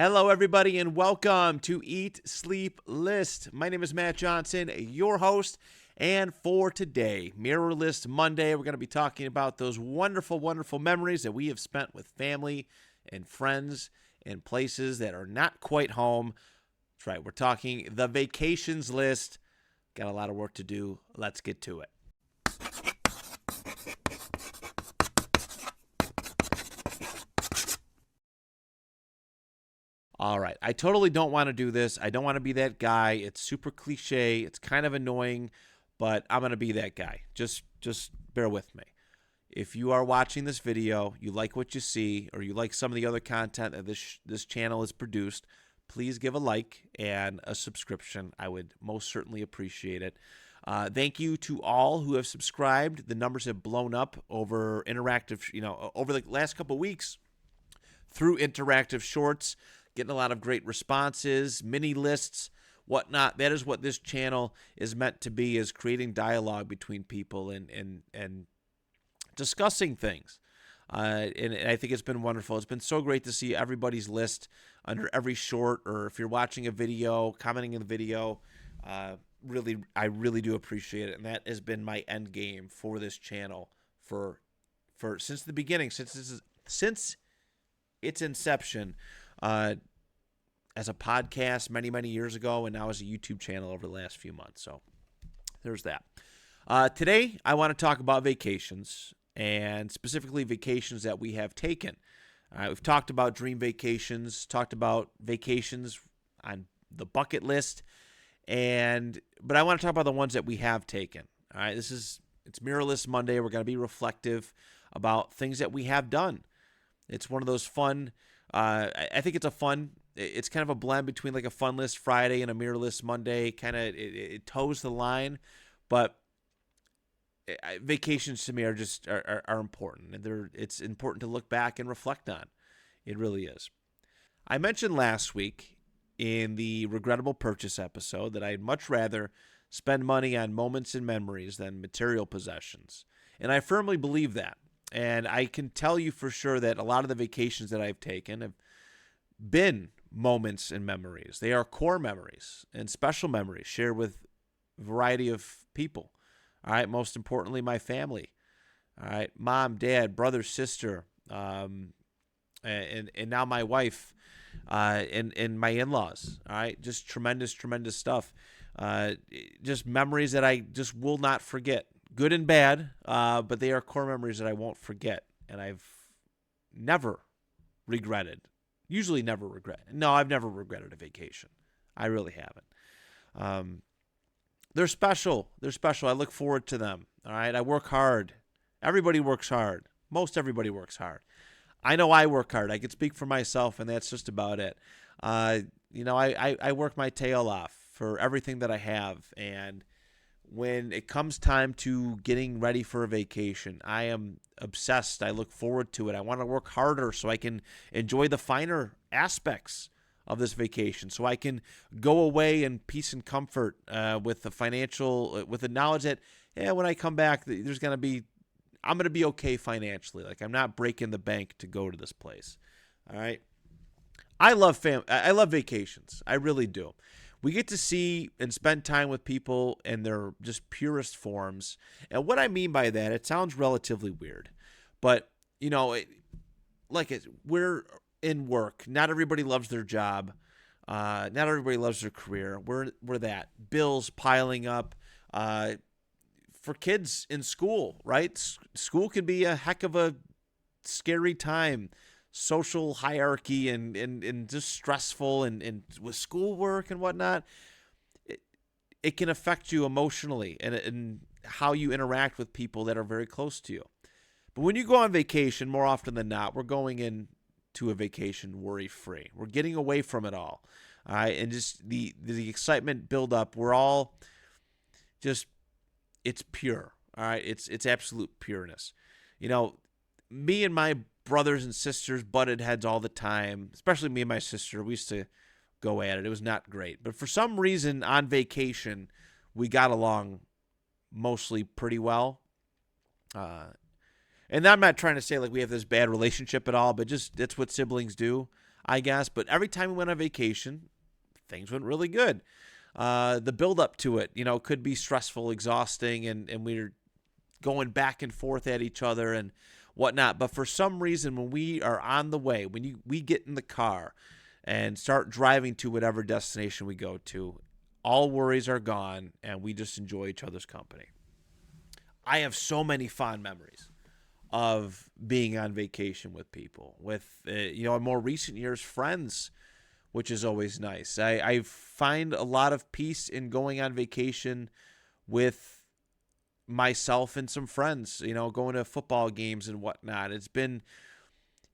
Hello, everybody, and welcome to Eat, Sleep, List. My name is Matt Johnson, your host, and for today, Mirror List Monday, we're going to be talking about those wonderful, wonderful memories that we have spent with family and friends in places that are not quite home. That's right, we're talking the vacations list. Got a lot of work to do. Let's get to it. All right. I totally don't want to do this. I don't want to be that guy. It's super cliche. It's kind of annoying, but I'm going to be that guy. Just bear with me. If you are watching this video, you like what you see, or you like some of the other content that this channel has produced, please give a like and a subscription. I would most certainly appreciate it. Thank you to all who have subscribed. The numbers have blown up over over the last couple of weeks through interactive shorts. Getting a lot of great responses, mini lists, whatnot. That is what this channel is meant to be, is creating dialogue between people and discussing things. And I think it's been wonderful. It's been so great to see everybody's list under every short, or if you're watching a video, commenting in the video. I really do appreciate it. And that has been my end game for this channel for since the beginning, since its inception. As a podcast many years ago, and now as a YouTube channel over the last few months. So there's that. Today, I want to talk about vacations, and specifically vacations that we have taken. We've talked about dream vacations, talked about vacations on the bucket list, but I want to talk about the ones that we have taken. All right, it's Mirror List Monday. We're going to be reflective about things that we have done. It's one of those fun. I think it's kind of a blend between like a Fun List Friday and a Mirror List Monday. Kind of it toes the line, but vacations to me are important, and it's important to look back and reflect on. It really is. I mentioned last week in the regrettable purchase episode that I'd much rather spend money on moments and memories than material possessions, and I firmly believe that. And I can tell you for sure that a lot of the vacations that I've taken have been moments and memories. They are core memories and special memories shared with a variety of people. All right, most importantly, my family. All right, mom, dad, brother, sister, and now my wife, and my in-laws. All right, just tremendous stuff. Just memories that I just will not forget. Good and bad, but they are core memories that I won't forget, and I've never regretted. Usually never regret. No, I've never regretted a vacation. I really haven't. They're special. I look forward to them. All right, I work hard. Everybody works hard. Most everybody works hard. I know I work hard. I can speak for myself, and that's just about it. I work my tail off for everything that I have, and when it comes time to getting ready for a vacation, I am obsessed. I look forward to it. I want to work harder so I can enjoy the finer aspects of this vacation, so I can go away in peace and comfort with the knowledge that, when I come back, I'm going to be okay financially. Like, I'm not breaking the bank to go to this place. All right. I love vacations. I really do. We get to see and spend time with people in their just purest forms. And what I mean by that, it sounds relatively weird, but we're in work. Not everybody loves their job. Not everybody loves their career. We're that. Bills piling up. For kids in school, right? School can be a heck of a scary time. Social hierarchy and just stressful and with schoolwork and whatnot, it can affect you emotionally and how you interact with people that are very close to you. But when you go on vacation, more often than not, we're going into a vacation worry-free. We're getting away from it all. And just the excitement build up. We're all just, it's pure. All right. It's absolute pureness. Me and my brothers and sisters butted heads all the time, especially me and my sister. We used to go at it. It was not great. But for some reason on vacation, we got along mostly pretty well. And I'm not trying to say like we have this bad relationship at all, but just that's what siblings do. I guess. But every time we went on vacation, things went really good. The build up to it, could be stressful, exhausting, and we're going back and forth at each other and whatnot. But for some reason, when we are on the way, we get in the car and start driving to whatever destination we go to, all worries are gone and we just enjoy each other's company. I have so many fond memories of being on vacation with people, with, in more recent years, friends, which is always nice. I find a lot of peace in going on vacation with myself and some friends, going to football games and whatnot.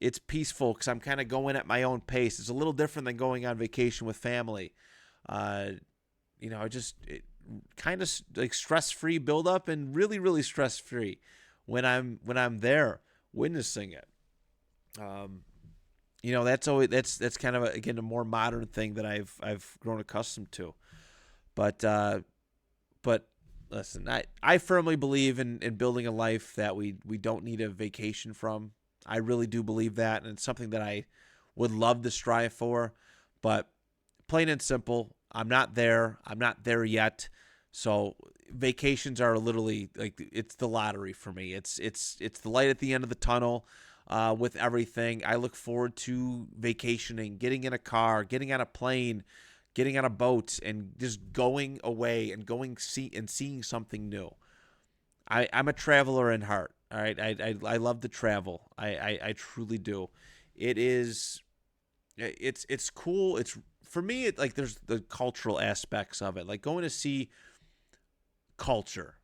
It's peaceful because I'm kind of going at my own pace. It's a little different than going on vacation with family. It kind of like stress-free build up and really, really stress-free when I'm there witnessing it. That's kind of again a more modern thing that I've grown accustomed to. But listen, I firmly believe in building a life that we don't need a vacation from. I really do believe that, and it's something that I would love to strive for. But plain and simple, I'm not there. I'm not there yet. So vacations are literally like it's the lottery for me. It's the light at the end of the tunnel. With everything, I look forward to vacationing, getting in a car, getting on a plane, getting on a boat, and just going away and seeing something new. I'm a traveler in heart. All right, I love to travel. I truly do. It's cool. It's for me. There's the cultural aspects of it, like going to see culture,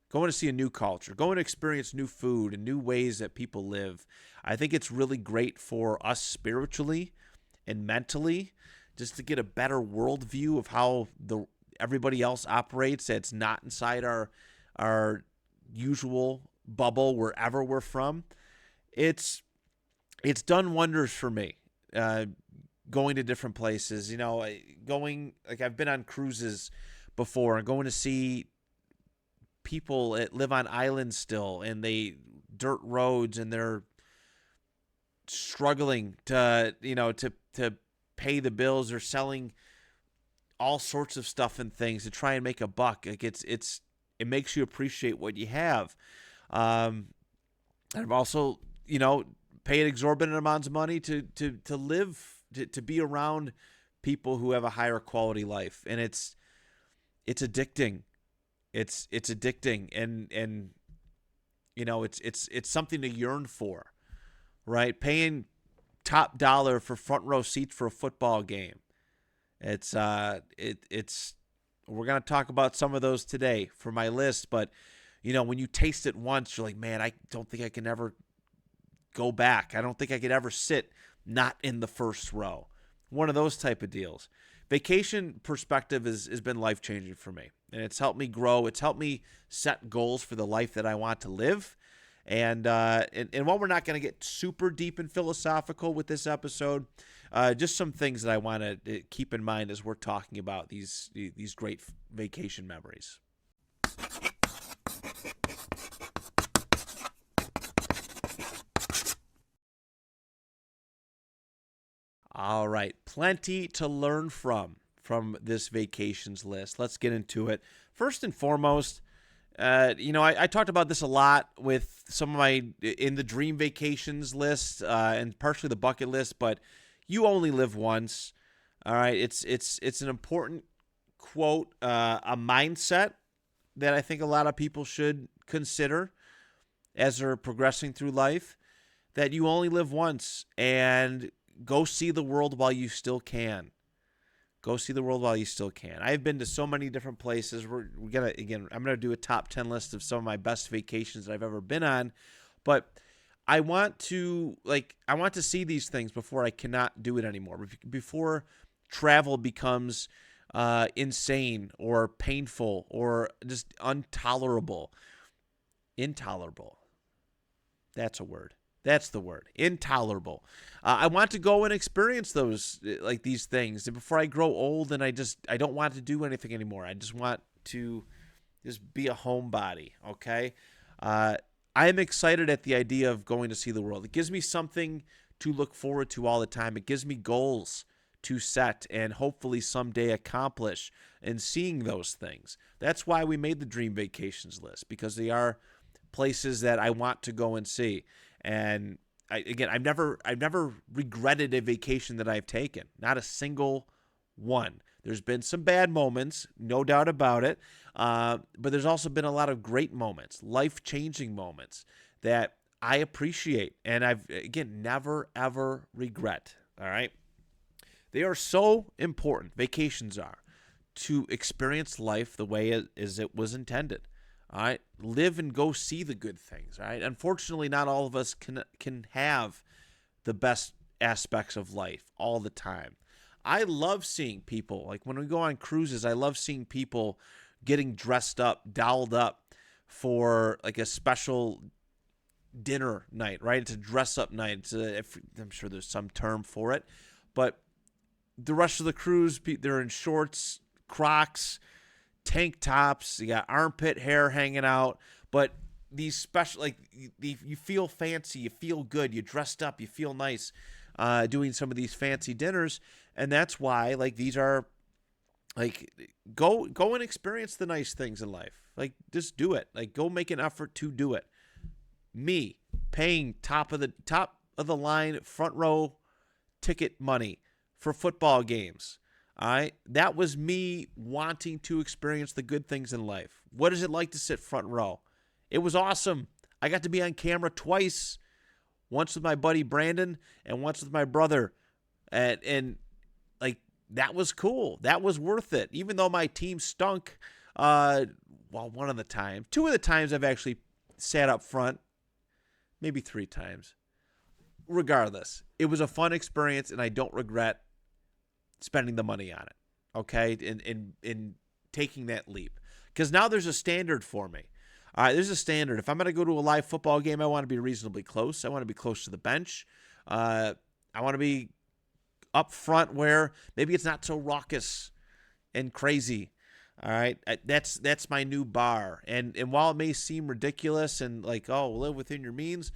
going to see a new culture, going to experience new food and new ways that people live. I think it's really great for us spiritually and mentally, just to get a better worldview of how everybody else operates. That's not inside our usual bubble wherever we're from. It's done wonders for me. Going to different places, I've been on cruises before and going to see people that live on islands still, and they dirt roads, and they're struggling to pay the bills. They're selling all sorts of stuff and things to try and make a buck. Like it makes you appreciate what you have. I've also paid exorbitant amounts of money to live, to be around people who have a higher quality life, and it's addicting. It's addicting, and it's something to yearn for, right? Paying top dollar for front row seats for a football game. It's we're gonna talk about some of those today for my list, but when you taste it once, you're like, man, I don't think I can ever go back. I don't think I could ever sit not in the first row. One of those type of deals. Vacation perspective has been life-changing for me, and it's helped me grow. It's helped me set goals for the life that I want to live. And while we're not going to get super deep and philosophical with this episode, just some things that I want to keep in mind as we're talking about these great vacation memories. All right, plenty to learn from this vacations list. Let's get into it. First and foremost, I talked about this a lot with some of my in the dream vacations list and partially the bucket list, but you only live once. All right, it's an important quote, a mindset that I think a lot of people should consider as they're progressing through life, that you only live once, and go see the world while you still can. Go see the world while you still can. I've been to so many different places. I'm gonna do a top 10 list of some of my best vacations that I've ever been on, but I want to see these things before I cannot do it anymore. Before travel becomes insane or painful or just intolerable. That's a word. That's the word. Intolerable. I want to go and experience these things. And before I grow old and I don't want to do anything anymore. I just want to just be a homebody. Okay. I am excited at the idea of going to see the world. It gives me something to look forward to all the time. It gives me goals to set and hopefully someday accomplish and seeing those things. That's why we made the dream vacations list, because they are places that I want to go and see. And I've never regretted a vacation that I've taken. Not a single one. There's been some bad moments, no doubt about it. But there's also been a lot of great moments, life-changing moments that I appreciate. And I've, again, never, ever regret. All right. They are so important, vacations are, to experience life the way it was intended. All right, live and go see the good things. All right, unfortunately, not all of us can have the best aspects of life all the time. I love seeing people, like when we go on cruises, I love seeing people getting dressed up, dolled up for like a special dinner night. Right, it's a dress up night. I'm sure there's some term for it, but the rest of the cruise, they're in shorts, Crocs, tank tops. You got armpit hair hanging out. But these special, like, you feel fancy, you feel good, you dressed up, you feel nice doing some of these fancy dinners. And that's why, like, these are, like, go and experience the nice things in life. Like, just do it. Like, go make an effort to do it. Me paying top of the line, front row ticket money for football games. All right. That was me wanting to experience the good things in life. What is it like to sit front row? It was awesome. I got to be on camera twice. Once with my buddy Brandon and once with my brother. And like, that was cool. That was worth it. Even though my team stunk, one of the times. Two of the times I've actually sat up front. Maybe 3 times. Regardless, it was a fun experience, and I don't regret spending the money on it, okay, in taking that leap. Because now there's a standard for me. All right, there's a standard. If I'm going to go to a live football game, I want to be reasonably close. I want to be close to the bench. I want to be up front where maybe it's not so raucous and crazy. All right, that's my new bar. And while it may seem ridiculous and like, oh, live within your means,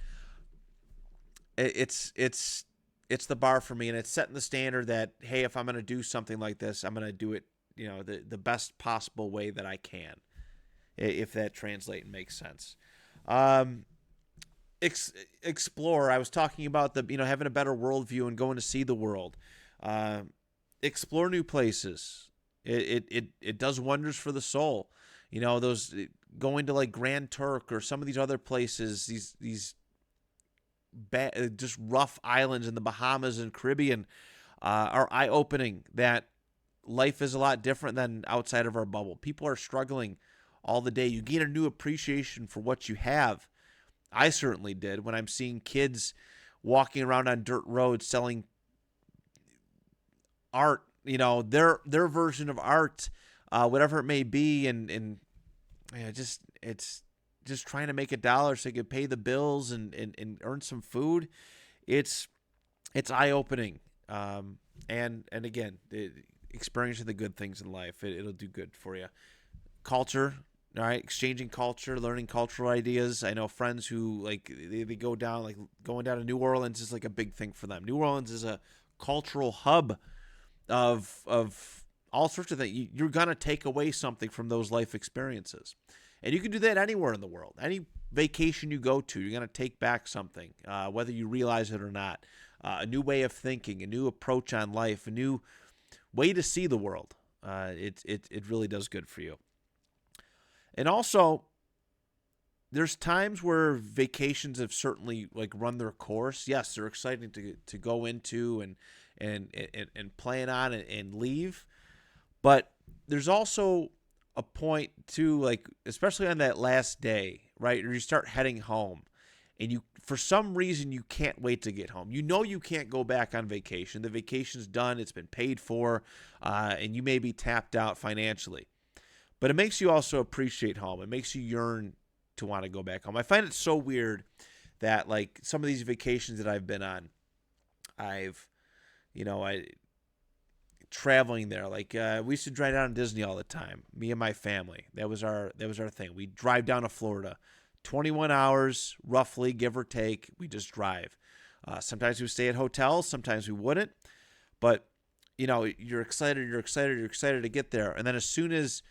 it's the bar for me, and it's setting the standard that, hey, if I'm going to do something like this, I'm going to do it, the best possible way that I can, if that translates and makes sense. Explore. I was talking about having a better worldview and going to see the world. Explore new places. It does wonders for the soul. Those going to like Grand Turk or some of these other places, these just rough islands in the Bahamas and Caribbean are eye-opening, that life is a lot different than outside of our bubble. People are struggling all the day. You gain a new appreciation for what you have. I certainly did when I'm seeing kids walking around on dirt roads selling art, their version of art, whatever it may be, and just trying to make $1 so they could pay the bills and earn some food. It's eye-opening. And again, experiencing the good things in life, it'll do good for you. Culture, all right, exchanging culture, learning cultural ideas. I know friends who they go down, like going down to New Orleans is like a big thing for them. New Orleans is a cultural hub of all sorts of things. You're gonna take away something from those life experiences. And you can do that anywhere in the world. Any vacation you go to, you're going to take back something, whether you realize it or not. A new way of thinking, a new approach on life, a new way to see the world. It really does good for you. And also, there's times where vacations have certainly run their course. Yes, they're exciting to go into and plan on and leave. But there's also a point too, especially on that last day, right? Or you start heading home and for some reason, you can't wait to get home. You can't go back on vacation. The vacation's done. It's been paid for, and you may be tapped out financially. But it makes you also appreciate home. It makes you yearn to want to go back home. I find it so weird that some of these vacations that I've been on, traveling there. We used to drive down to Disney all the time, me and my family. That was our thing. We drive down to Florida, 21 hours roughly, give or take. We just drive. Sometimes we stay at hotels, sometimes we wouldn't. But, you're excited to get there. And then as soon as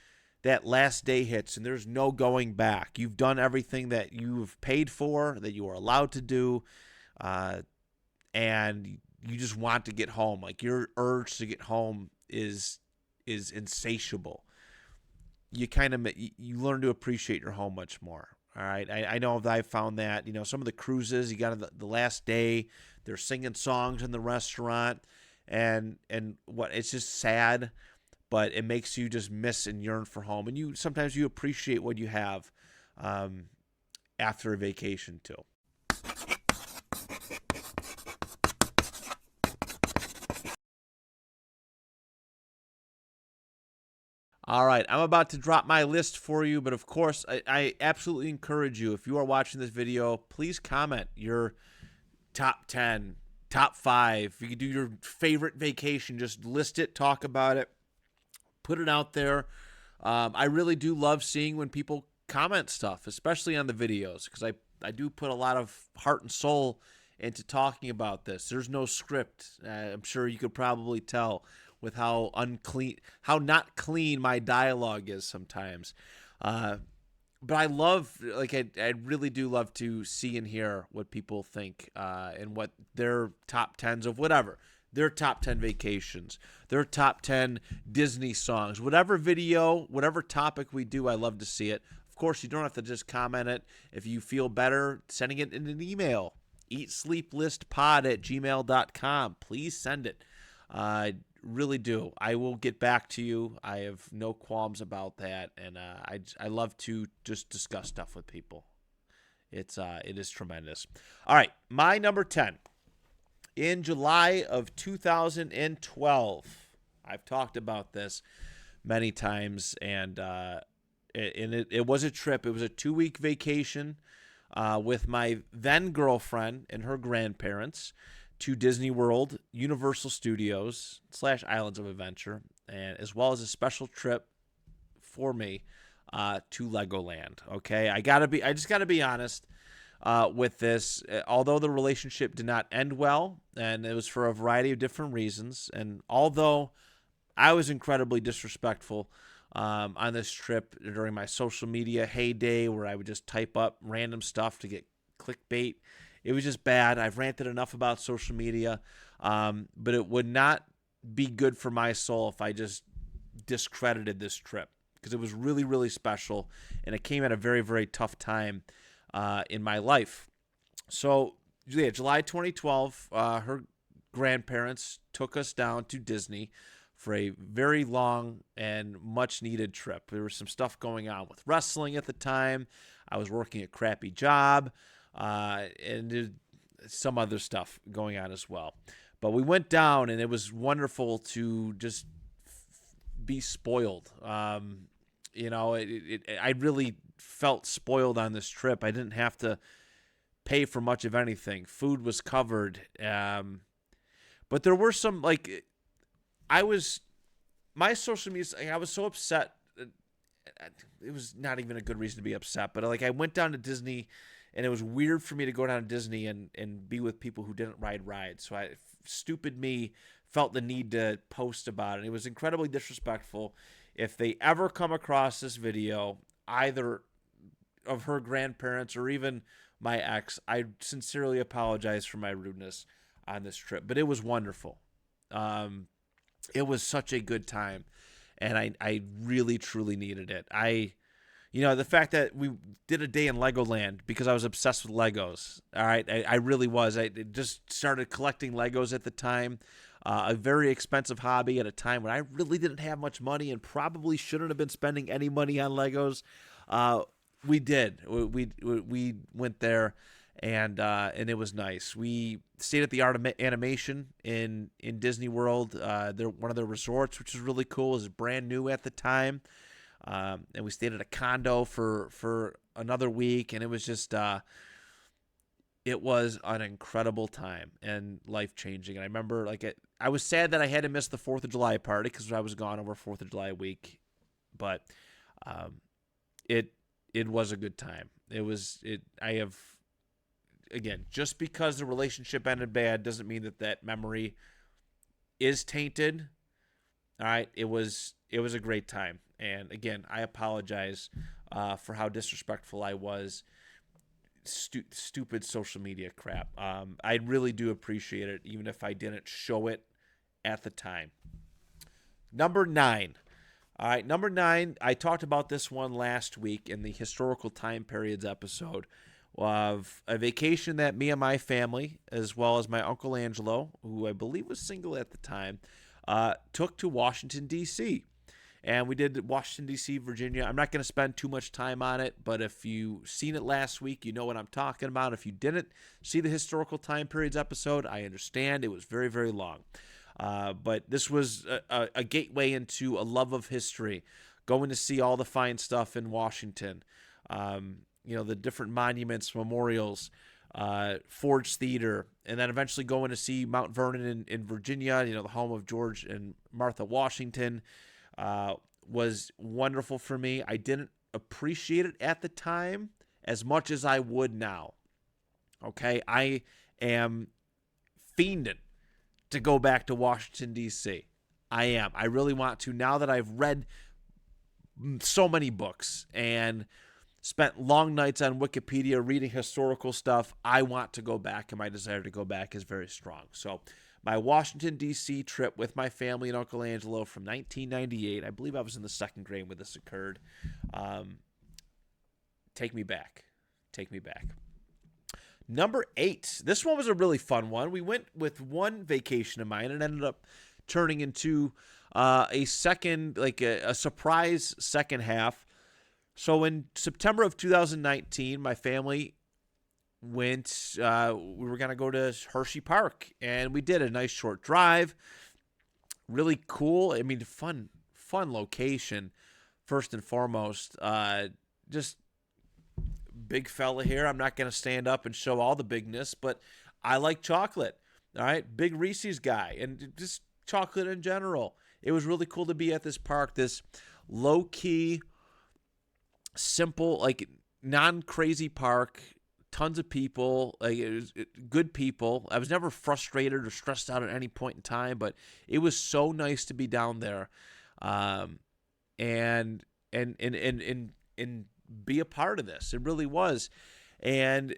that last day hits and there's no going back, you've done everything that you've paid for, that you are allowed to do, and you just want to get home. Like, your urge to get home is insatiable. You learn to appreciate your home much more. All right. I know that I've found that, some of the cruises, you got the last day, they're singing songs in the restaurant, and it's just sad, but it makes you just miss and yearn for home. And sometimes you appreciate what you have after a vacation too. All right, I'm about to drop my list for you, but of course, I absolutely encourage you, if you are watching this video, please comment your top 10, top 5. You can do your favorite vacation, just list it, talk about it, put it out there. I really do love seeing when people comment stuff, especially on the videos, because I do put a lot of heart and soul into talking about this. There's no script. I'm sure you could probably tell with how not clean my dialogue is sometimes. But I love, I really do love to see and hear what people think and what their top 10s of whatever. Their top 10 vacations, their top 10 Disney songs, whatever video, whatever topic we do, I love to see it. Of course, you don't have to just comment it. If you feel better sending it in an email, eatsleeplistpod@gmail.com. Please send it. Really do. I will get back to you. I have no qualms about that, and I love to just discuss stuff with people. It is tremendous. All right, my number 10. In July of 2012, I've talked about this many times, and it was a trip. It was a 2-week vacation with my then girlfriend and her grandparents to Disney World, Universal Studios / Islands of Adventure, and as well as a special trip for me to Legoland. Okay, I just gotta be honest with this. Although the relationship did not end well, and it was for a variety of different reasons, and although I was incredibly disrespectful on this trip during my social media heyday, where I would just type up random stuff to get clickbait. It was just bad. I've ranted enough about social media, but it would not be good for my soul if I just discredited this trip, because it was really, really special, and it came at a very, very tough time in my life. So, yeah, July 2012, her grandparents took us down to Disney for a very long and much-needed trip. There was some stuff going on with wrestling at the time. I was working a crappy job. And there's some other stuff going on as well. But we went down, and it was wonderful to just be spoiled. I really felt spoiled on this trip. I didn't have to pay for much of anything. Food was covered. But there were some, my social media, I was so upset. It was not even a good reason to be upset, but I went down to Disney, and it was weird for me to go down to Disney and be with people who didn't ride rides. So stupid me felt the need to post about it. It was incredibly disrespectful. If they ever come across this video, either of her grandparents or even my ex, I sincerely apologize for my rudeness on this trip. But it was wonderful. It was such a good time, and I really, truly needed it. The fact that we did a day in Legoland because I was obsessed with Legos. All right, I really was. I just started collecting Legos at the time, a very expensive hobby at a time when I really didn't have much money and probably shouldn't have been spending any money on Legos. We did. We went there, and it was nice. We stayed at the Art of Animation in Disney World. One of their resorts, which was really cool. It was brand new at the time. And we stayed at a condo for another week, and it was just it was an incredible time and life-changing. And I remember I was sad that I had to miss the 4th of July party because I was gone over 4th of July week, but it was a good time. again, just because the relationship ended bad doesn't mean that memory is tainted. All right, it was a great time, and again, I apologize for how disrespectful I was. Stupid social media crap. I really do appreciate it, even if I didn't show it at the time. Number 9. All right, number 9, I talked about this one last week in the historical time periods episode of a vacation that me and my family, as well as my Uncle Angelo, who I believe was single at the time, took to Washington, D.C. And we did Washington, D.C., Virginia. I'm not going to spend too much time on it, but if you've seen it last week, you know what I'm talking about. If you didn't see the historical time periods episode, I understand. It was very, very long. But this was a gateway into a love of history, going to see all the fine stuff in Washington, the different monuments, memorials, Ford's Theater, and then eventually going to see Mount Vernon in Virginia, the home of George and Martha Washington, was wonderful for me. I didn't appreciate it at the time as much as I would now. Okay, I am fiending to go back to Washington, D.C. I am. I really want to, now that I've read so many books and spent long nights on Wikipedia reading historical stuff. I want to go back, and my desire to go back is very strong. So my Washington, D.C. trip with my family and Uncle Angelo from 1998, I believe I was in the second grade when this occurred. Take me back. Take me back. Number 8. This one was a really fun one. We went with one vacation of mine and ended up turning into a second, like a surprise second half. So in September of 2019, my family went, we were going to go to Hershey Park, and we did a nice short drive. Really cool. I mean, fun location, first and foremost. Just big fella here. I'm not going to stand up and show all the bigness, but I like chocolate. All right. Big Reese's guy, and just chocolate in general. It was really cool to be at this park, this low-key, simple, like non-crazy park, tons of people, like good people. I was never frustrated or stressed out at any point in time, but it was so nice to be down there, and be a part of this. It really was. And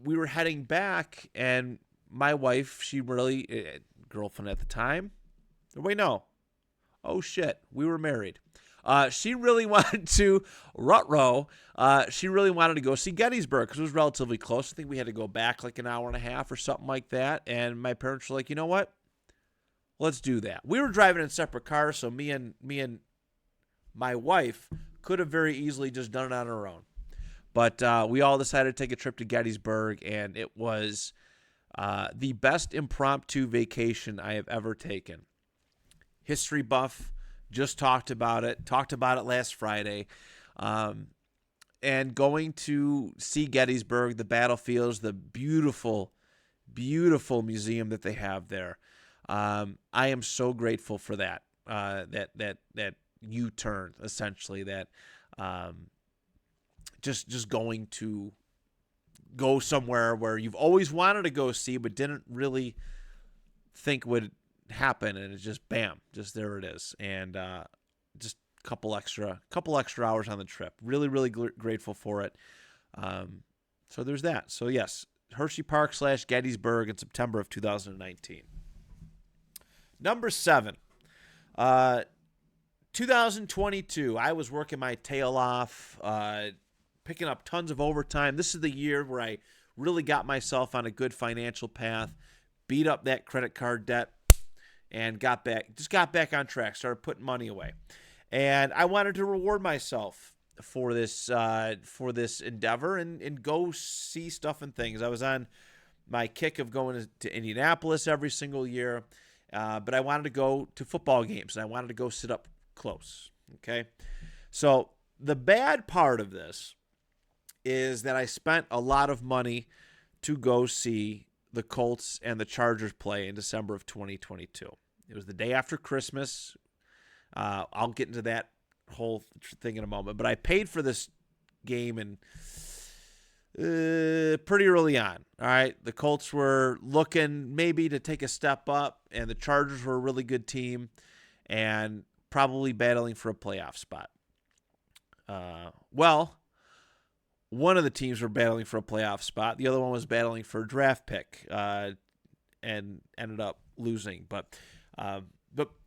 we were heading back, and my wife, she really, girlfriend at the time, wait, no. Oh, shit. We were married. She really wanted to, she really wanted to go see Gettysburg because it was relatively close. I think we had to go back like an hour and a half or something like that. And my parents were like, you know what? Let's do that. We were driving in separate cars, so me and my wife could have very easily just done it on our own. But we all decided to take a trip to Gettysburg, and it was the best impromptu vacation I have ever taken. History buff, just talked about it last Friday. And going to see Gettysburg, the battlefields, the beautiful, beautiful museum that they have there. I am so grateful for that, that U-turn, essentially, that just going to go somewhere where you've always wanted to go see but didn't really think would happen, and it's just bam, just there it is. And just couple extra hours on the trip. Really, really grateful for it. So there's that. So yes, Hershey Park / Gettysburg in September of 2019. Number 7, 2022. I was working my tail off, picking up tons of overtime. This is the year where I really got myself on a good financial path, beat up that credit card debt, and got back on track, started putting money away. And I wanted to reward myself for this endeavor and go see stuff and things. I was on my kick of going to Indianapolis every single year, but I wanted to go to football games, and I wanted to go sit up close. Okay? So the bad part of this is that I spent a lot of money to go see the Colts and the Chargers play in December of 2022. It was the day after Christmas. I'll get into that whole thing in a moment. But I paid for this game in pretty early on. All right, the Colts were looking maybe to take a step up, and the Chargers were a really good team, and probably battling for a playoff spot. Well, one of the teams were battling for a playoff spot. The other one was battling for a draft pick, and ended up losing. But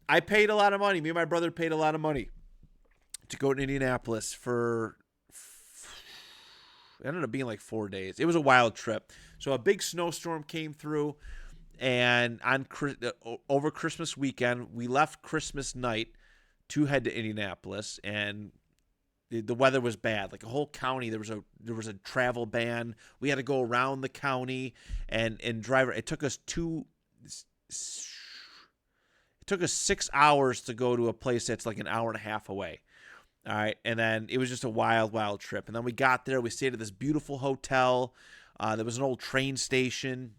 I paid a lot of money. Me and my brother paid a lot of money to go to Indianapolis for. It ended up being like 4 days. It was a wild trip. So a big snowstorm came through, and over Christmas weekend, we left Christmas night to head to Indianapolis, and the weather was bad. Like a whole county, there was a travel ban. We had to go around the county and drive. It took us 6 hours to go to a place that's like an hour and a half away. All right, and then it was just a wild, wild trip. And then we got there. We stayed at this beautiful hotel. There was an old train station,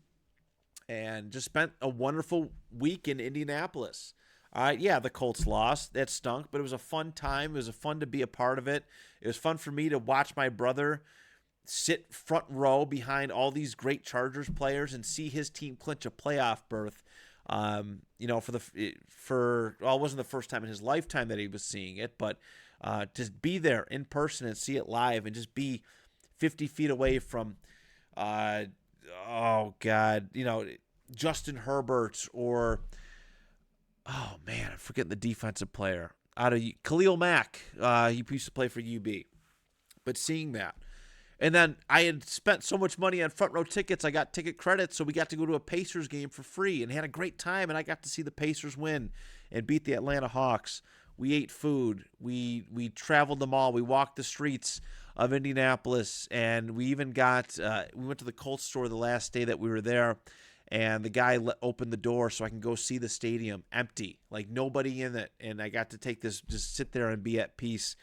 and just spent a wonderful week in Indianapolis. All right, yeah, the Colts lost. That stunk, but it was a fun time. It was fun to be a part of it. It was fun for me to watch my brother sit front row behind all these great Chargers players and see his team clinch a playoff berth. It wasn't the first time in his lifetime that he was seeing it, but just be there in person and see it live, and just be 50 feet away from, Justin Herbert, or, oh man, I'm forgetting the defensive player out of Khalil Mack. He used to play for UB, but seeing that. And then I had spent so much money on front row tickets. I got ticket credits, so we got to go to a Pacers game for free and had a great time. And I got to see the Pacers win and beat the Atlanta Hawks. We ate food. We traveled the mall. We walked the streets of Indianapolis, and we even we went to the Colts store the last day that we were there, and the guy opened the door so I can go see the stadium empty, like nobody in it. And I got to just sit there and be at peace,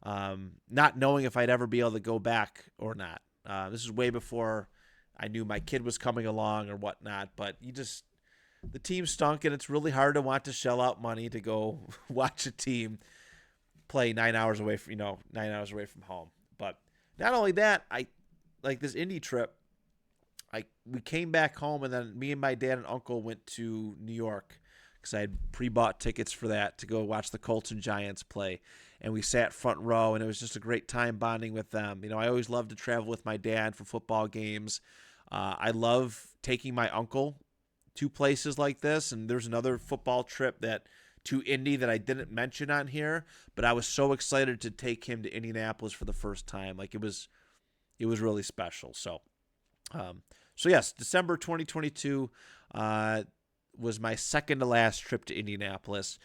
not knowing if I'd ever be able to go back or not. This is way before I knew my kid was coming along or whatnot, but the team stunk, and it's really hard to want to shell out money to go watch a team play 9 hours away from home. But not only that, I like this Indy trip. We came back home, and then me and my dad and uncle went to New York because I had pre-bought tickets for that to go watch the Colts and Giants play. And we sat front row, and it was just a great time bonding with them. I always loved to travel with my dad for football games. I love taking my uncle to places like this, and there's another football trip to Indy that I didn't mention on here, but I was so excited to take him to Indianapolis for the first time. Like it was really special. So yes, December 2022 was my second to last trip to Indianapolis.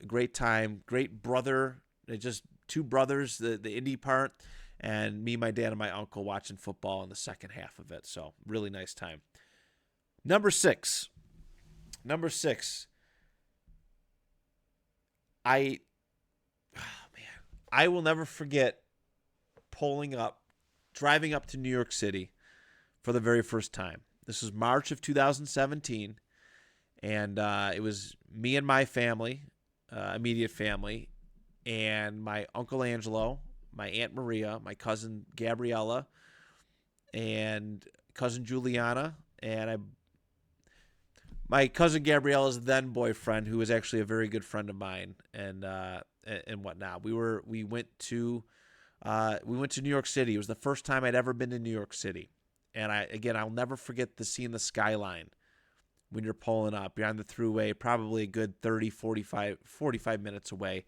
Great time, great brother, just two brothers, the Indy part, and me, my dad, and my uncle watching football in the second half of it. So really nice time. Number six. I will never forget driving up to New York City for the very first time. This was March of 2017, and it was me and my family, immediate family, and my Uncle Angelo, my Aunt Maria, my cousin Gabriella, and cousin Juliana, and my cousin Gabriella's then boyfriend, who was actually a very good friend of mine, and whatnot. We went to New York City. It was the first time I'd ever been to New York City, and I'll never forget seeing the skyline when you're pulling up. You're on the thruway, probably a good 30, 45 minutes away,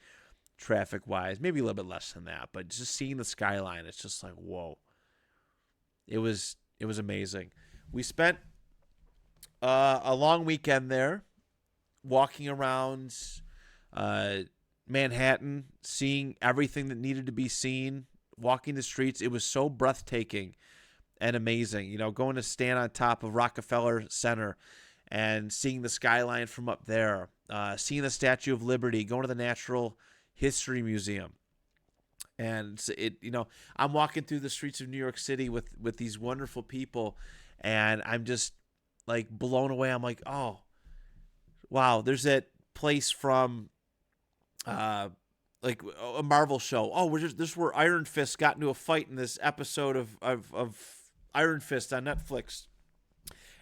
traffic wise, maybe a little bit less than that. But just seeing the skyline, it's just like whoa. It was amazing. We spent a long weekend there, walking around Manhattan, seeing everything that needed to be seen, walking the streets. It was so breathtaking and amazing. Going to stand on top of Rockefeller Center and seeing the skyline from up there, seeing the Statue of Liberty, going to the Natural History Museum. And I'm walking through the streets of New York City with these wonderful people, and I'm just like blown away. I'm like, oh, wow, there's that place from like a Marvel show. Oh, this is where Iron Fist got into a fight in this episode of Iron Fist on Netflix.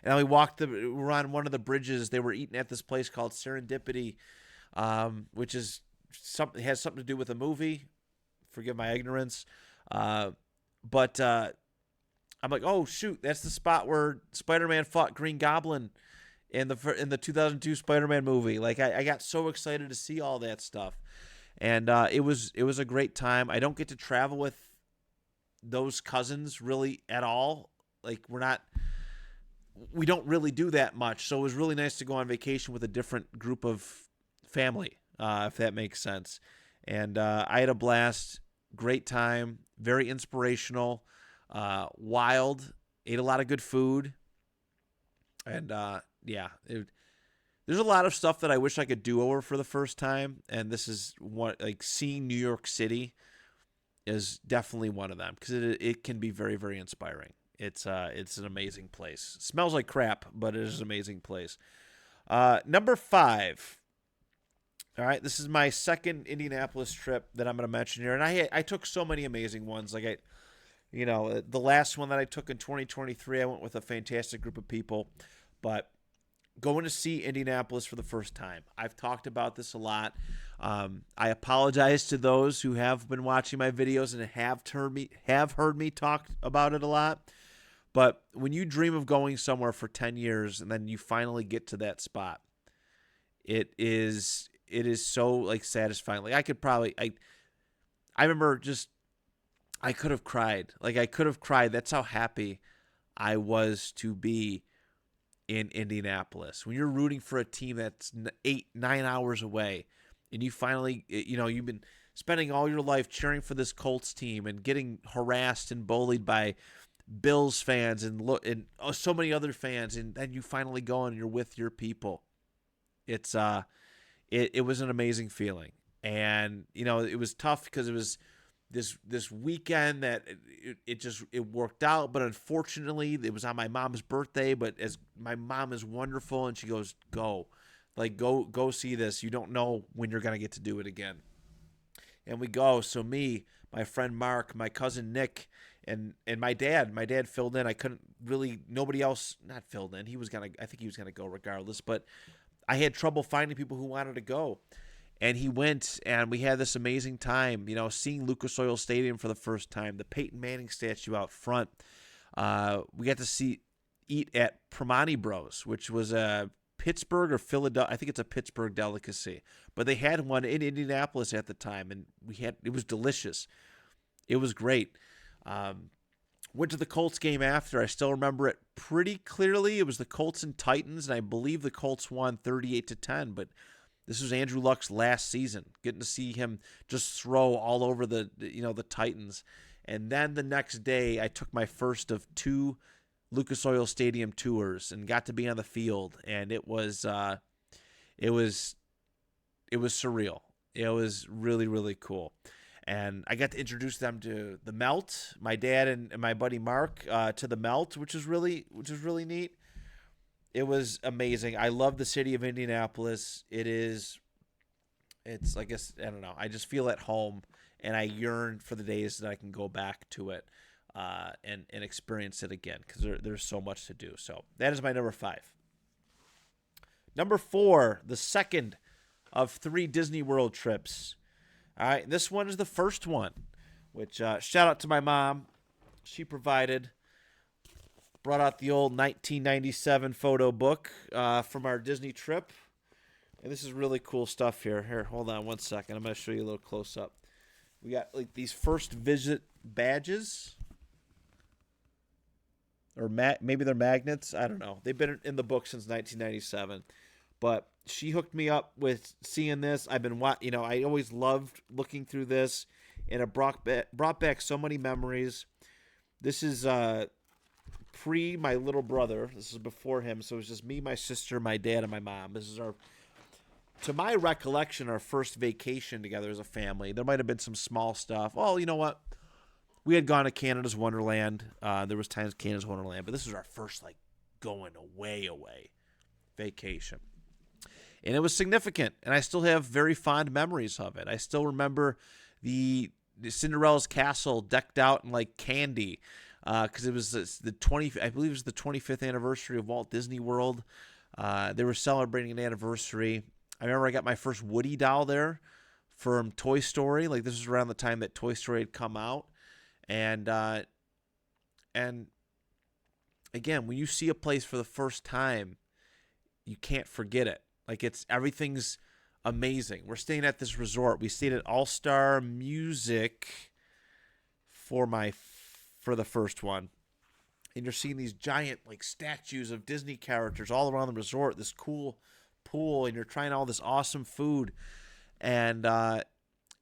And we we're on one of the bridges. They were eating at this place called Serendipity, which is has something to do with a movie. Forgive my ignorance. But I'm like, oh shoot, that's the spot where Spider-Man fought Green Goblin in the 2002 Spider-Man movie. Like I got so excited to see all that stuff, and it was a great time. I don't get to travel with those cousins really at all. Like we don't really do that much, so it was really nice to go on vacation with a different group of family, if that makes sense. And I had a blast, great time, very inspirational, wild, ate a lot of good food, and there's a lot of stuff that I wish I could do over for the first time, and this is like seeing New York City is definitely one of them because it can be very, very inspiring. It's an amazing place. It smells like crap, but it is an amazing place. Number 5. All right, this is my second Indianapolis trip that I'm going to mention here, and I took so many amazing ones. Like the last one that I took in 2023, I went with a fantastic group of people, but going to see Indianapolis for the first time. I've talked about this a lot. I apologize to those who have been watching my videos and have heard me talk about it a lot. But when you dream of going somewhere for 10 years and then you finally get to that spot, it is so like satisfying. Like I remember I could have cried. Like I could have cried. That's how happy I was to be in Indianapolis. When you're rooting for a team that's 8-9 hours away and you finally, you've been spending all your life cheering for this Colts team and getting harassed and bullied by Bills fans and so many other fans, and then you finally go and you're with your people. It was an amazing feeling, and it was tough because it was this weekend that it worked out, but unfortunately it was on my mom's birthday. But as my mom is wonderful, and she goes, go see this. You don't know when you're gonna get to do it again. And we go. So me, my friend Mark, my cousin Nick, and my dad filled in. I couldn't really, nobody else not filled in. I think he was gonna go regardless, but I had trouble finding people who wanted to go. And he went, and we had this amazing time, seeing Lucas Oil Stadium for the first time, the Peyton Manning statue out front. We got to eat at Primanti Bros, which was a Pittsburgh or Philadelphia. I think it's a Pittsburgh delicacy, but they had one in Indianapolis at the time, and it was delicious. It was great. Went to the Colts game after. I still remember it pretty clearly. It was the Colts and Titans, and I believe the Colts won 38-10, but this was Andrew Luck's last season, getting to see him just throw all over the Titans. And then the next day, I took my first of 2 Lucas Oil Stadium tours and got to be on the field, and it was surreal. It was really, really cool. And I got to introduce them to the Melt, my dad and my buddy Mark, to the Melt, which was really neat. It was amazing. I love the city of Indianapolis. It's I guess, I don't know. I just feel at home, and I yearn for the days that I can go back to it and experience it again, because there's so much to do. So that is my number 5. Number 4, the second of 3 Disney World trips. All right, this one is the first one, which shout out to my mom. She brought out the old 1997 photo book from our Disney trip. And this is really cool stuff here. Here, hold on one second. I'm going to show you a little close up. We got like these first visit badges. Or maybe they're magnets. I don't know. They've been in the book since 1997. But she hooked me up with seeing this. I've been, I always loved looking through this. And it brought back so many memories. This is pre my little brother. This is before him. So it was just me, my sister, my dad, and my mom. This is to my recollection, our first vacation together as a family. There might have been some small stuff. Oh, you know what? We had gone to Canada's Wonderland. There was times Canada's Wonderland, but this was our first going away vacation. And it was significant, and I still have very fond memories of it. I still remember the Cinderella's castle decked out in like candy, because it was the 20, I believe it was the 25th anniversary of Walt Disney World. They were celebrating an anniversary. I remember I got my first Woody doll there from Toy Story. Like, this was around the time that Toy Story had come out, and again, when you see a place for the first time, you can't forget it. Like, everything's amazing. We're staying at this resort. We stayed at All Star Music for the first one, and you're seeing these giant like statues of Disney characters all around the resort. This cool pool, and you're trying all this awesome food, and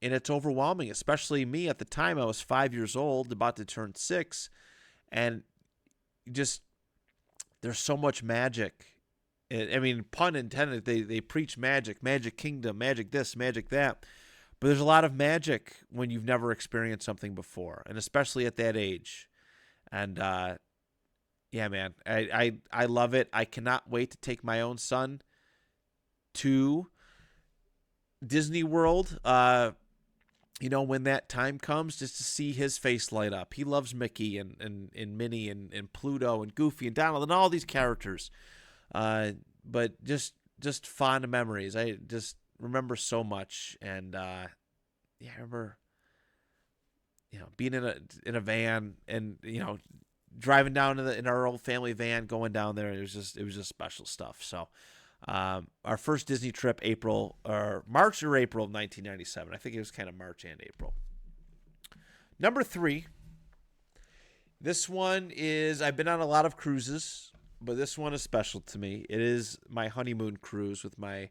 it's overwhelming. Especially me at the time. I was 5 years old, about to turn 6, and just there's so much magic. I mean, pun intended, they preach magic, Magic Kingdom, magic this, magic that. But there's a lot of magic when you've never experienced something before, and especially at that age. And yeah, man, I love it. I cannot wait to take my own son to Disney World, when that time comes, just to see his face light up. He loves Mickey and Minnie and Pluto and Goofy and Donald and all these characters. But just fond memories. I just remember so much, and I remember being in a van, and driving down in our old family van, going down there. It was just special stuff. So our first Disney trip, March or April of 1997. I think it was kind of March and April. Number 3. This one is, I've been on a lot of cruises, but this one is special to me. It is my honeymoon cruise with my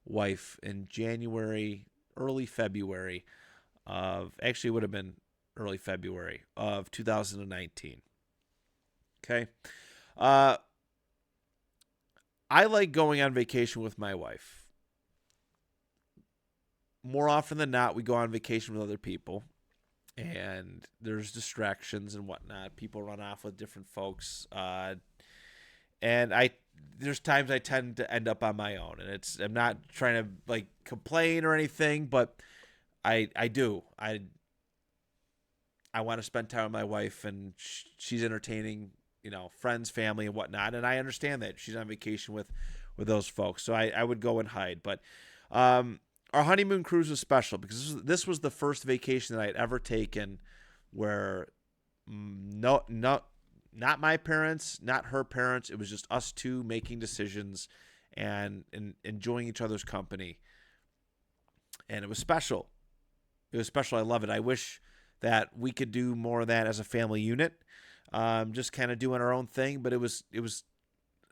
wife in January, early February actually it would have been early February of 2019. Okay. I like going on vacation with my wife. More often than not, we go on vacation with other people, and there's distractions and whatnot. People run off with different folks. And there's times I tend to end up on my own, and I'm not trying to like complain or anything, but I do. I want to spend time with my wife, and she's entertaining, friends, family, and whatnot. And I understand that she's on vacation with those folks, so I would go and hide. But our honeymoon cruise was special because this was the first vacation that I had ever taken where not my parents, not her parents. It was just us two making decisions and enjoying each other's company. And it was special. It was special. I love it. I wish that we could do more of that as a family unit, just kind of doing our own thing. But it was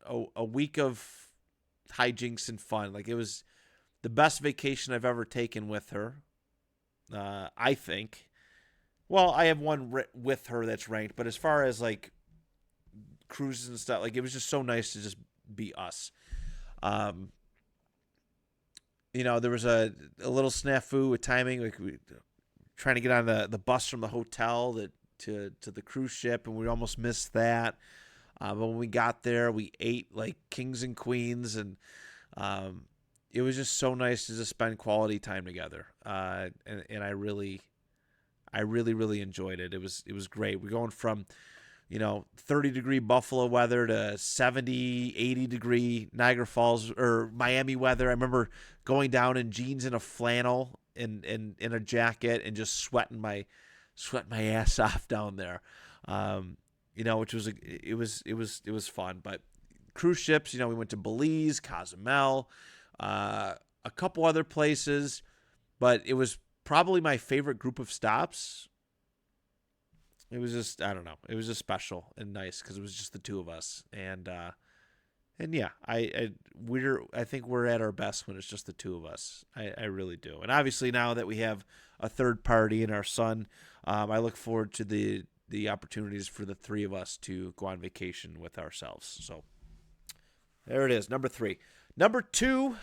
a week of hijinks and fun. Like, it was the best vacation I've ever taken with her, I think. Well, I have one with her that's ranked, but as far as like cruises and stuff, like, it was just so nice to just be us. There was a little snafu with timing. Like, we trying to get on the bus from the hotel to the cruise ship, and we almost missed that. But when we got there, we ate like kings and queens, and it was just so nice to just spend quality time together. And I really enjoyed it. It was great. We're going from 30-degree Buffalo weather to 70, 80-degree Niagara Falls or Miami weather. I remember going down in jeans and a flannel and in a jacket and just sweating my ass off down there. Which was it was fun. But cruise ships, we went to Belize, Cozumel, a couple other places, but it was probably my favorite group of stops. It was just, I don't know. It was just special and nice because it was just the two of us. And yeah, I think we're at our best when it's just the two of us. I really do. And obviously now that we have a third party in our son, I look forward to the opportunities for the three of us to go on vacation with ourselves. So there it is, number 3. Number 2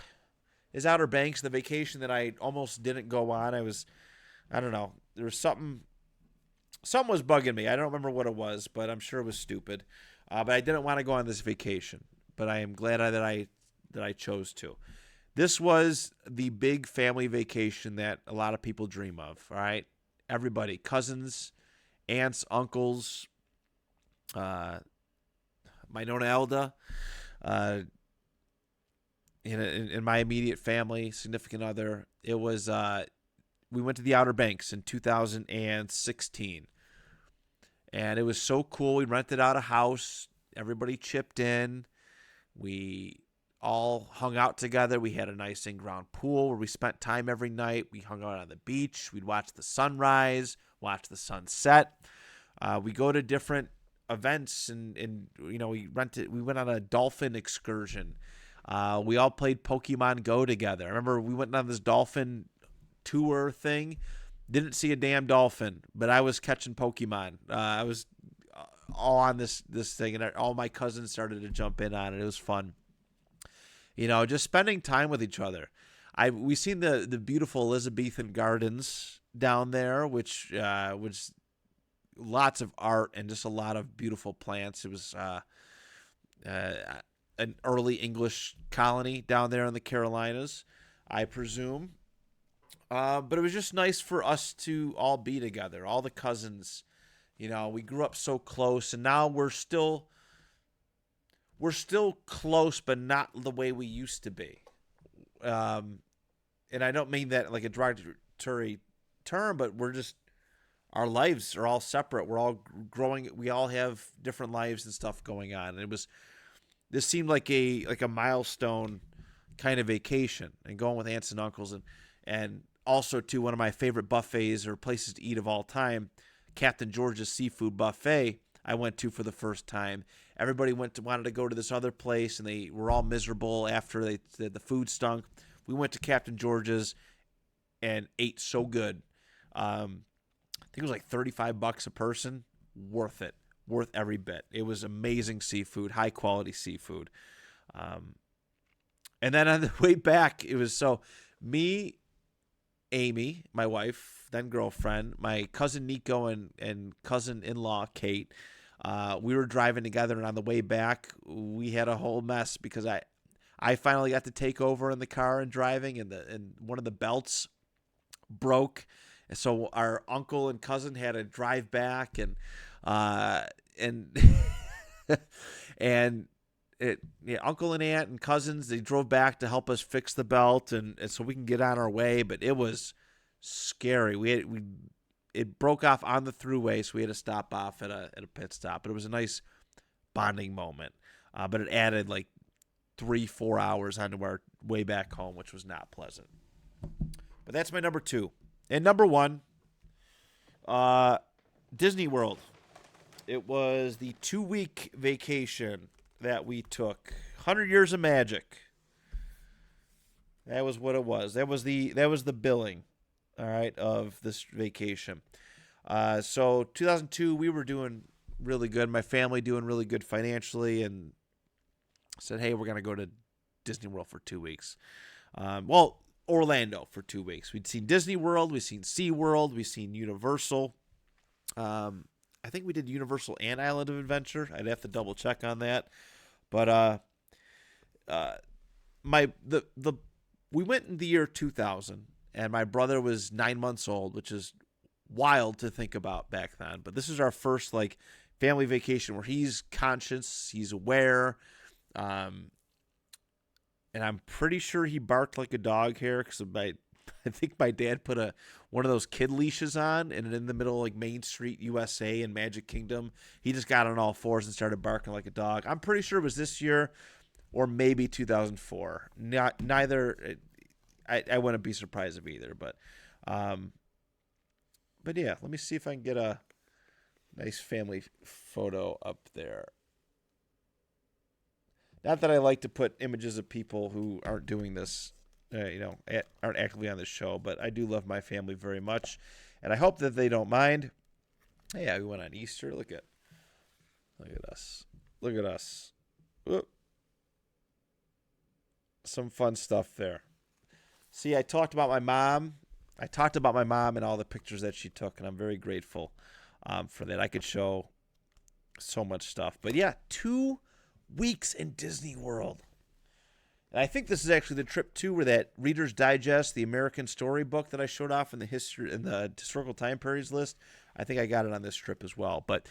is Outer Banks, the vacation that I almost didn't go on. I don't know. There was something was bugging me. I don't remember what it was, but I'm sure it was stupid. But I didn't want to go on this vacation. But I am glad that I chose to. This was the big family vacation that a lot of people dream of, all right? Everybody, cousins, aunts, uncles, uh, my Nona Elda, uh, in my immediate family, significant other. It was, we went to the Outer Banks in 2016. And it was so cool. We rented out a house. Everybody chipped in. We all hung out together. We had a nice in-ground pool where we spent time every night. We hung out on the beach. We'd watch the sunrise, watch the sunset. We go to different events, and we went on a dolphin excursion. We all played Pokemon Go together. I remember we went on this dolphin tour thing. Didn't see a damn dolphin, but I was catching Pokemon. I was all on this thing, and all my cousins started to jump in on it. It was fun. Just spending time with each other. We seen the beautiful Elizabethan gardens down there, which was lots of art and just a lot of beautiful plants. It was an early English colony down there in the Carolinas, I presume. But it was just nice for us to all be together, all the cousins. We grew up so close, and now we're still close, but not the way we used to be. And I don't mean that like a derogatory term, but our lives are all separate. We're all growing. We all have different lives and stuff going on. And this seemed like a milestone kind of vacation, and going with aunts and uncles, and also to one of my favorite buffets or places to eat of all time, Captain George's Seafood Buffet. I went to for the first time. Everybody wanted to go to this other place, and they were all miserable after the food stunk. We went to Captain George's and ate so good. I think it was like $35 a person. Worth it. Worth every bit. It was amazing seafood, high quality seafood. And then on the way back, it was me, Amy, my wife, then girlfriend, my cousin Nico, and cousin-in-law Kate. We were driving together, and on the way back, we had a whole mess because I finally got to take over in the car and driving, and one of the belts broke, and so our uncle and cousin had to drive back, and uncle and aunt and cousins, they drove back to help us fix the belt, and so we can get on our way. But it was scary. It broke off on the thruway, so we had to stop off at a pit stop. But it was a nice bonding moment. But it added like 3-4 hours onto our way back home, which was not pleasant. But that's my number 2. And number 1, Disney World. It was the 2-week vacation that we took. 100 Years of Magic. That was what it was. That was the billing, all right, of this vacation. So 2002, we were doing really good. My family doing really good financially, and said, hey, we're going to go to Disney World for 2 weeks. Orlando for 2 weeks. We'd seen Disney World. We'd seen SeaWorld. We'd seen Universal. I think we did Universal and Island of Adventure. I'd have to double check on that. But we went in the year 2000, and my brother was 9 months old, which is wild to think about back then. But this is our first family vacation where he's conscious, he's aware, and I'm pretty sure he barked like a dog here because I think my dad put one of those kid leashes on, and in the middle of Main Street, USA, and Magic Kingdom, he just got on all fours and started barking like a dog. I'm pretty sure it was this year or maybe 2004. Neither. I wouldn't be surprised if either, but yeah, let me see if I can get a nice family photo up there. Not that I like to put images of people who aren't doing this, aren't actively on this show, but I do love my family very much, and I hope that they don't mind. Hey, yeah, we went on Easter. Look at us. Look at us. Whoop. Some fun stuff there. See, I talked about my mom. And all the pictures that she took, and I'm very grateful for that. I could show so much stuff. But yeah, 2 weeks in Disney World. And I think this is actually the trip too, where that Reader's Digest, the American Story book that I showed off in the historical time periods list. I think I got it on this trip as well. But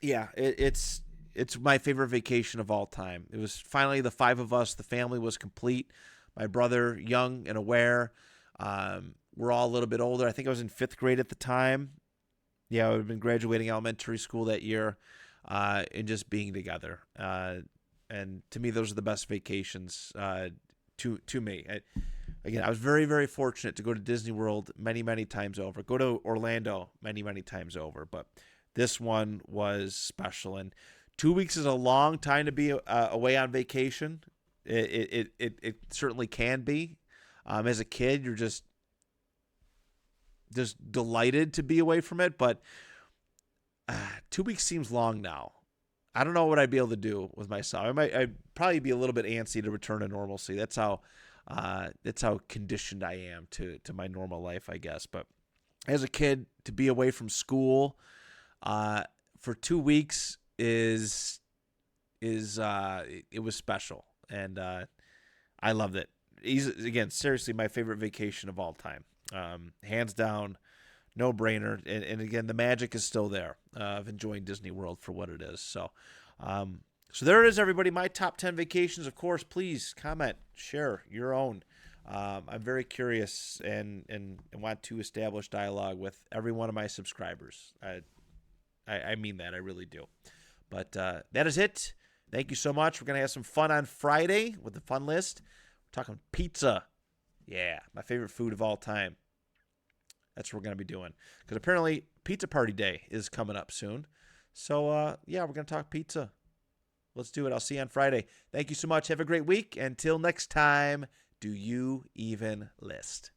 yeah, it's my favorite vacation of all time. It was finally the five of us. The family was complete. My brother, young and aware. We're all a little bit older. I think I was in 5th grade at the time. Yeah, I would have been graduating elementary school that year, and just being together. And to me, those are the best vacations to me. Again, I was very, very fortunate to go to Disney World many, many times over. Go to Orlando many, many times over. But this one was special. And 2 weeks is a long time to be away on vacation. It certainly can be. As a kid, you're just delighted to be away from it. But 2 weeks seems long now. I don't know what I'd be able to do with myself. I'd probably be a little bit antsy to return to normalcy. That's how conditioned I am to my normal life, I guess. But as a kid, to be away from school for 2 weeks it was special, and I loved it. Again, seriously, my favorite vacation of all time, hands down. No brainer. And again, the magic is still there of enjoying Disney World for what it is. So there it is, everybody. My top 10 vacations. Of course, please comment, share your own. I'm very curious and want to establish dialogue with every one of my subscribers. I mean that. I really do. But that is it. Thank you so much. We're going to have some fun on Friday with the fun list. We're talking pizza. Yeah, my favorite food of all time. That's what we're going to be doing. Because apparently Pizza Party Day is coming up soon. So, yeah, we're going to talk pizza. Let's do it. I'll see you on Friday. Thank you so much. Have a great week. Until next time, do you even list?